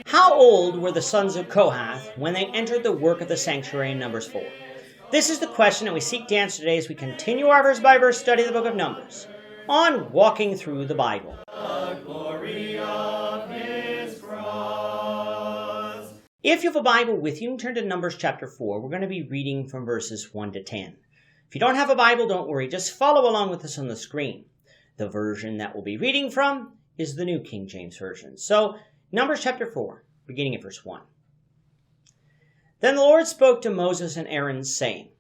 How old were the sons of Kohath when they entered the work of the sanctuary in Numbers 4? This is the question that we seek to answer today as we continue our verse-by-verse study of the book of Numbers on Walking Through the Bible. The glory of his cross. If you have a Bible with you, turn to Numbers chapter 4. We're going to be reading from verses 1 to 10. If you don't have a Bible, don't worry. Just follow along with us on the screen. The version that we'll be reading from is the New King James Version. So, Numbers chapter 4, beginning at verse 1. Then the Lord spoke to Moses and Aaron, saying,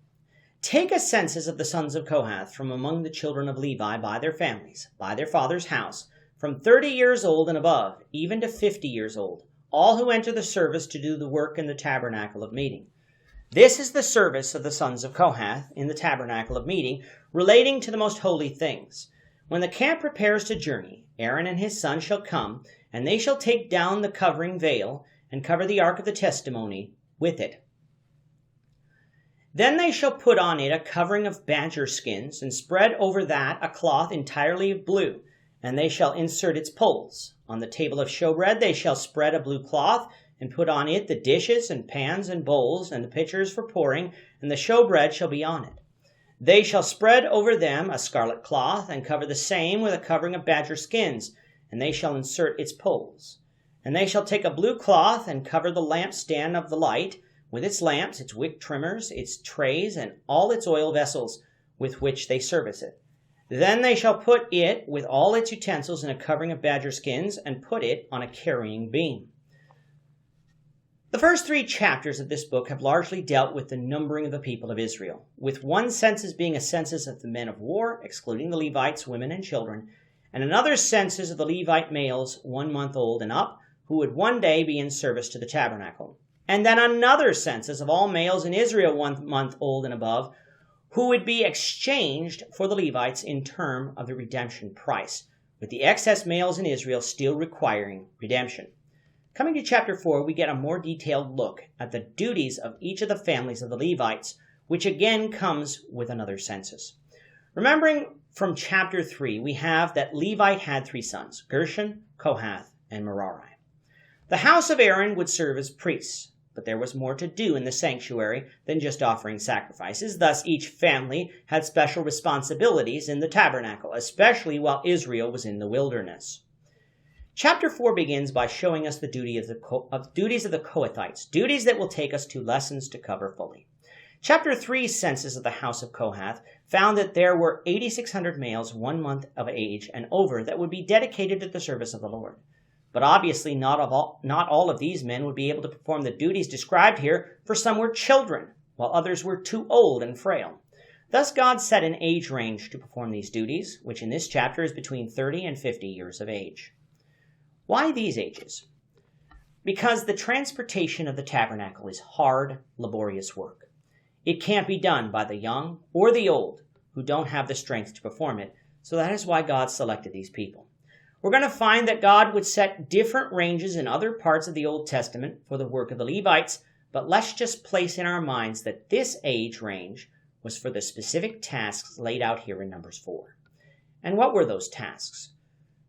Take a census of the sons of Kohath from among the children of Levi by their families, by their father's house, from 30 years old and above, even to 50 years old, all who enter the service to do the work in the tabernacle of meeting. This is the service of the sons of Kohath in the tabernacle of meeting, relating to the most holy things. When the camp prepares to journey, Aaron and his son shall come, and they shall take down the covering veil, and cover the ark of the testimony with it. Then they shall put on it a covering of badger skins, and spread over that a cloth entirely of blue, and they shall insert its poles. On the table of showbread they shall spread a blue cloth, and put on it the dishes and pans and bowls, and the pitchers for pouring, and the showbread shall be on it. They shall spread over them a scarlet cloth, and cover the same with a covering of badger skins, and they shall insert its poles. And they shall take a blue cloth, and cover the lampstand of the light, with its lamps, its wick trimmers, its trays, and all its oil vessels, with which they service it. Then they shall put it with all its utensils in a covering of badger skins, and put it on a carrying beam. The first 3 chapters of this book have largely dealt with the numbering of the people of Israel, with one census being a census of the men of war, excluding the Levites, women, and children, and another census of the Levite males 1 month old and up, who would one day be in service to the tabernacle. And then another census of all males in Israel 1 month old and above, who would be exchanged for the Levites in term of the redemption price, with the excess males in Israel still requiring redemption. Coming to chapter 4, we get a more detailed look at the duties of each of the families of the Levites, which again comes with another census. Remembering from chapter 3, we have that Levite had 3 sons, Gershon, Kohath, and Merari. The house of Aaron would serve as priests, but there was more to do in the sanctuary than just offering sacrifices. Thus, each family had special responsibilities in the tabernacle, especially while Israel was in the wilderness. Chapter 4 begins by showing us the duties of the Kohathites, duties that will take us to lessons to cover fully. Chapter 3's census of the house of Kohath found that there were 8,600 males 1 month of age and over that would be dedicated to the service of the Lord. But obviously not all of these men would be able to perform the duties described here, for some were children, while others were too old and frail. Thus God set an age range to perform these duties, which in this chapter is between 30 and 50 years of age. Why these ages? Because the transportation of the tabernacle is hard, laborious work. It can't be done by the young or the old who don't have the strength to perform it, so that is why God selected these people. We're going to find that God would set different ranges in other parts of the Old Testament for the work of the Levites, but let's just place in our minds that this age range was for the specific tasks laid out here in Numbers 4. And what were those tasks?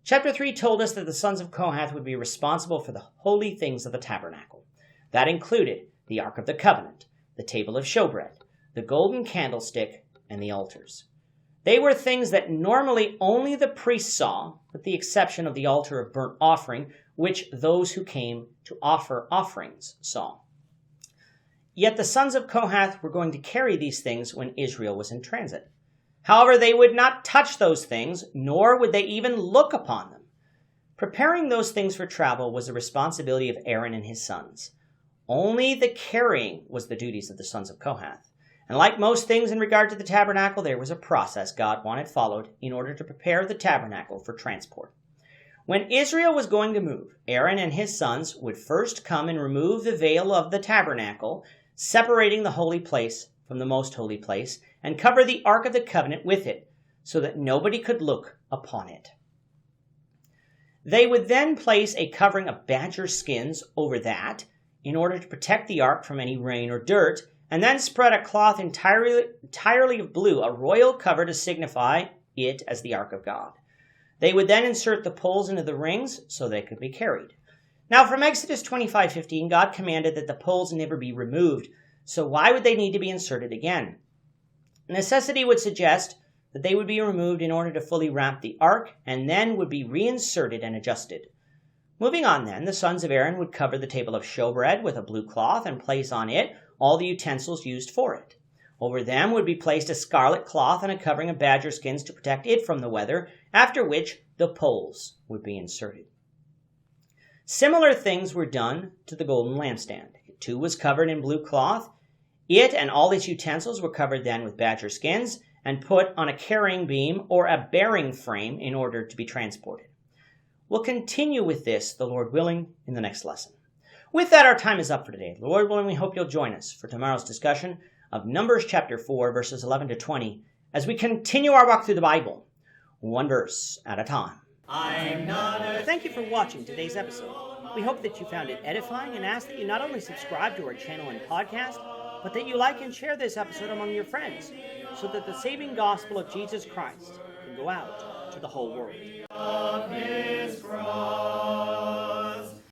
Chapter 3 told us that the sons of Kohath would be responsible for the holy things of the tabernacle. That included the Ark of the Covenant, the table of showbread, the golden candlestick, and the altars. They were things that normally only the priests saw, with the exception of the altar of burnt offering, which those who came to offer offerings saw. Yet the sons of Kohath were going to carry these things when Israel was in transit. However, they would not touch those things, nor would they even look upon them. Preparing those things for travel was the responsibility of Aaron and his sons. Only the carrying was the duties of the sons of Kohath. And like most things in regard to the tabernacle, there was a process God wanted followed in order to prepare the tabernacle for transport. When Israel was going to move, Aaron and his sons would first come and remove the veil of the tabernacle, separating the holy place from the most holy place, and cover the Ark of the Covenant with it, so that nobody could look upon it. They would then place a covering of badger skins over that, in order to protect the ark from any rain or dirt, and then spread a cloth entirely of blue, a royal cover to signify it as the ark of God. They would then insert the poles into the rings so they could be carried. Now from Exodus 25:15, God commanded that the poles never be removed, so why would they need to be inserted again? Necessity would suggest that they would be removed in order to fully wrap the ark, and then would be reinserted and adjusted. Moving on then, the sons of Aaron would cover the table of showbread with a blue cloth and place on it all the utensils used for it. Over them would be placed a scarlet cloth and a covering of badger skins to protect it from the weather, after which the poles would be inserted. Similar things were done to the golden lampstand. It too was covered in blue cloth. It and all its utensils were covered then with badger skins and put on a carrying beam or a bearing frame in order to be transported. We'll continue with this, the Lord willing, in the next lesson. With that, our time is up for today. The Lord willing, we hope you'll join us for tomorrow's discussion of Numbers chapter 4, verses 11 to 20, as we continue our walk through the Bible, one verse at a time. Thank you for watching today's episode. We hope that you found it edifying and ask that you not only subscribe to our channel and podcast, but that you like and share this episode among your friends, so that the saving gospel of Jesus Christ can go out to the whole world.